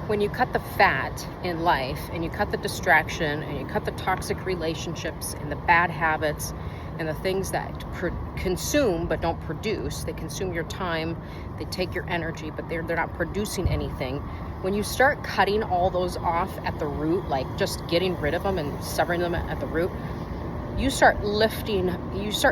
when you cut the fat in life and you cut the distraction and you cut the toxic relationships and the bad habits and the things that consume but don't produce, they consume your time, they take your energy, but they're not producing anything. When you start cutting all those off at the root, like just getting rid of them and severing them at the root, you start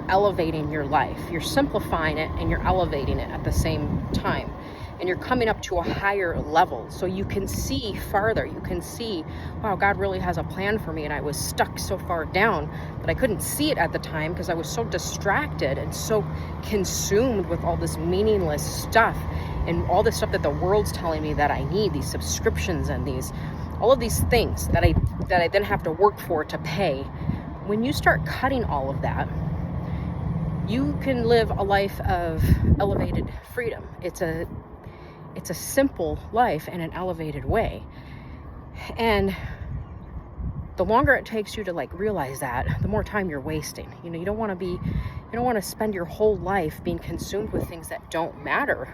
elevating your life. You're simplifying it and you're elevating it at the same time. And you're coming up to a higher level so you can see farther. You can see, wow, God really has a plan for me, and I was stuck so far down that I couldn't see it at the time because I was so distracted and so consumed with all this meaningless stuff and all this stuff that the world's telling me that I need, these subscriptions and all of these things that I then have to work for to pay. When you start cutting all of that, you can live a life of elevated freedom. It's a simple life in an elevated way. And the longer it takes you to realize that, the more time you're wasting. You don't want to spend your whole life being consumed with things that don't matter.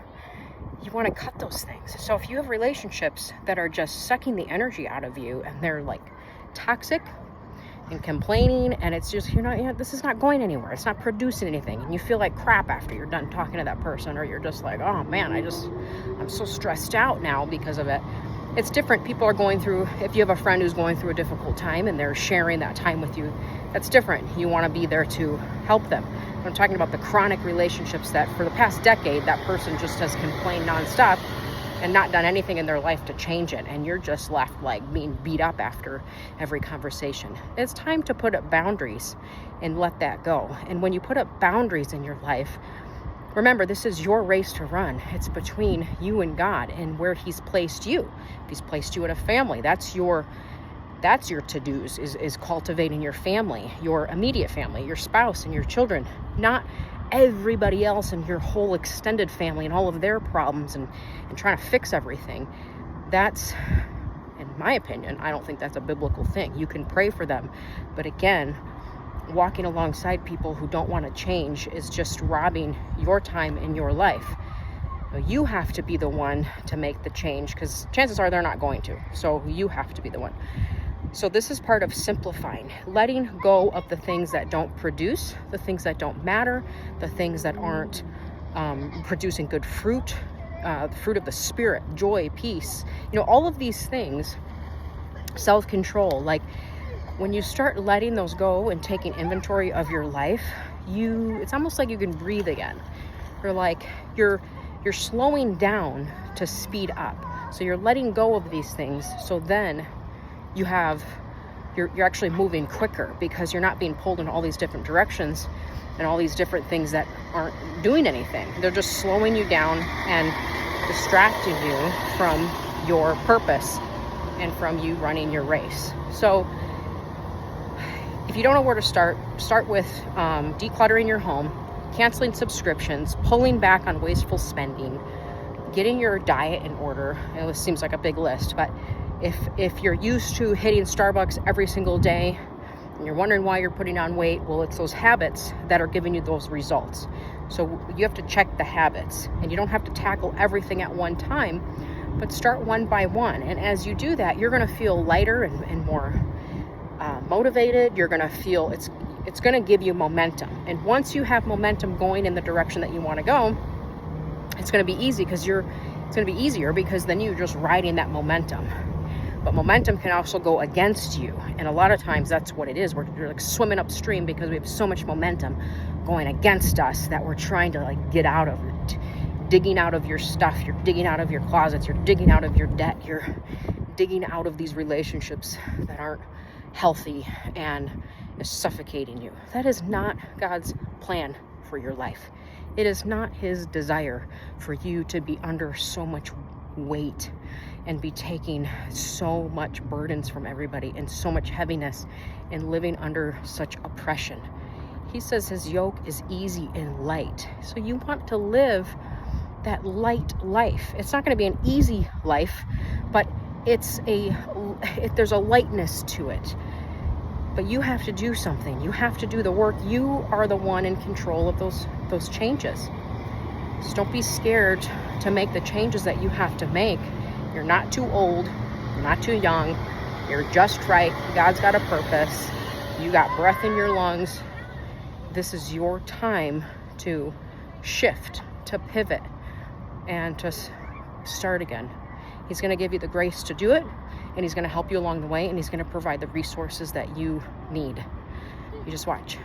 You want to cut those things. So if you have relationships that are just sucking the energy out of you and they're toxic and complaining, and it's just, this is not going anywhere. It's not producing anything. And you feel like crap after you're done talking to that person, or you're just like, oh man, I'm so stressed out now because of it. It's different. People are going through, if you have a friend who's going through a difficult time and they're sharing that time with you, that's different. You want to be there to help them. I'm talking about the chronic relationships that for the past decade, that person just has complained nonstop and not done anything in their life to change it, and you're just left being beat up after every conversation. It's time to put up boundaries and let that go. And when you put up boundaries in your life, remember, this is your race to run. It's between you and God and where He's placed you. If He's placed you in a family, that's your to-dos, is cultivating your family, your immediate family, your spouse and your children, not everybody else in your whole extended family and all of their problems and trying to fix everything. That's, in my opinion, I don't think that's a biblical thing. You can pray for them, but again, walking alongside people who don't want to change is just robbing your time in your life. You have to be the one to make the change, because chances are they're not going to. So you have to be the one. So this is part of simplifying, letting go of the things that don't produce, the things that don't matter, the things that aren't producing good fruit, the fruit of the Spirit, joy, peace, all of these things, self-control. When you start letting those go and taking inventory of your life, it's almost like you can breathe again. You're slowing down to speed up. So you're letting go of these things. So then you're actually moving quicker, because you're not being pulled in all these different directions and all these different things that aren't doing anything. They're just slowing you down and distracting you from your purpose and from you running your race. So if you don't know where to start with decluttering your home, canceling subscriptions, pulling back on wasteful spending, getting your diet in order. It seems like a big list, but if you're used to hitting Starbucks every single day and you're wondering why you're putting on weight, well, it's those habits that are giving you those results. So you have to check the habits, and you don't have to tackle everything at one time, but start one by one. And as you do that, you're going to feel lighter and more motivated. You're going to feel it's going to give you momentum. And once you have momentum going in the direction that you want to go, it's going to be easy it's going to be easier because then you're just riding that momentum. But momentum can also go against you. And a lot of times that's what it is. We're swimming upstream because we have so much momentum going against us that we're trying to get out of it. Digging out of your stuff. You're digging out of your closets. You're digging out of your debt. You're digging out of these relationships that aren't healthy and is suffocating you. That is not God's plan for your life. It is not His desire for you to be under so much weight and be taking so much burdens from everybody and so much heaviness and living under such oppression. He says His yoke is easy and light. So you want to live that light life. It's not going to be an easy life, but there's a lightness to it. But you have to do something. You have to do the work. You are the one in control of those changes. So don't be scared to make the changes that you have to make. You're not too old. You're not too young. You're just right. God's got a purpose. You got breath in your lungs. This is your time to shift, to pivot, and to start again. He's going to give you the grace to do it, and he's going to help you along the way, and he's going to provide the resources that you need. You just watch.